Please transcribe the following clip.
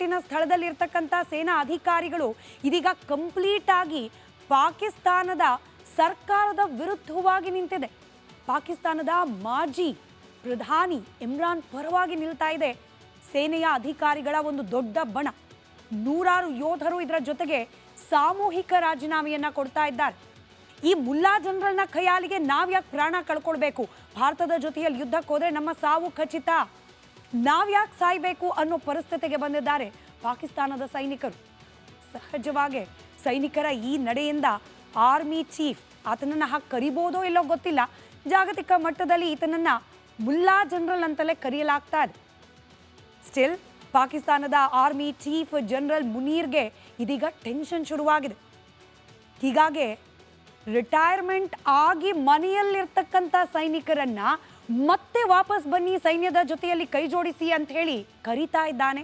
ಗುರುತಿನ ಸ್ಥಳದಲ್ಲಿರ್ತಕ್ಕಂಥ ಸೇನಾ ಅಧಿಕಾರಿಗಳು ಇದೀಗ ಕಂಪ್ಲೀಟ್ ಆಗಿ ಪಾಕಿಸ್ತಾನದ ಸರ್ಕಾರದ ವಿರುದ್ಧವಾಗಿ ನಿಂತಿದೆ. ಪಾಕಿಸ್ತಾನದ ಮಾಜಿ ಪ್ರಧಾನಿ ಇಮ್ರಾನ್ ಪರವಾಗಿ ನಿಲ್ತಾ ಇದೆ ಸೇನೆಯ ಅಧಿಕಾರಿಗಳ ಒಂದು ದೊಡ್ಡ ಬಣ. ನೂರಾರು ಯೋಧರು ಇದರ ಜೊತೆಗೆ ಸಾಮೂಹಿಕ ರಾಜೀನಾಮೆಯನ್ನ ಕೊಡ್ತಾ ಇದ್ದಾರೆ. ಈ ಮುಲ್ಲಾ ಜನರಲ್ನ ಖಯಾಲಿಗೆ ನಾವ್ಯಾಕೆ ಪ್ರಾಣ ಕಳ್ಕೊಳ್ಬೇಕು? ಭಾರತದ ಜೊತೆಯಲ್ಲಿ ಯುದ್ಧಕ್ಕೆ ಹೋದ್ರೆ ನಮ್ಮ ಸಾವು ಖಚಿತ, ನಾವ್ಯಾಕೆ ಸಾಯ್ಬೇಕು ಅನ್ನೋ ಪರಿಸ್ಥಿತಿಗೆ ಬಂದಿದ್ದಾರೆ ಪಾಕಿಸ್ತಾನದ ಸೈನಿಕರು. ಸಹಜವಾಗಿ ಸೈನಿಕರ ಈ ನಡೆಯಿಂದ ಆರ್ಮಿ ಚೀಫ್ ಆತನನ್ನ ಹಾಕಿ ಕರಿಬೋದೋ ಇಲ್ಲೋ ಗೊತ್ತಿಲ್ಲ, ಜಾಗತಿಕ ಮಟ್ಟದಲ್ಲಿ ಈತನನ್ನ ಮುಲ್ಲಾ ಜನರಲ್ ಅಂತಲೇ ಕರೆಯಲಾಗ್ತಾ ಇದೆ. ಸ್ಟಿಲ್ ಪಾಕಿಸ್ತಾನದ ಆರ್ಮಿ ಚೀಫ್ ಜನರಲ್ ಮುನೀರ್ಗೆ ಇದೀಗ ಟೆನ್ಷನ್ ಶುರುವಾಗಿದೆ. ಹೀಗಾಗಿ ರಿಟೈರ್ಮೆಂಟ್ ಆಗಿ ಮನೆಯಲ್ಲಿರ್ತಕ್ಕಂಥ ಸೈನಿಕರನ್ನ ಮತ್ತೆ ವಾಪಸ್ ಬನ್ನಿ, ಸೈನ್ಯದ ಜೊತೆಯಲ್ಲಿ ಕೈ ಜೋಡಿಸಿ ಅಂತ ಹೇಳಿ ಕರೀತಾ ಇದ್ದಾನೆ.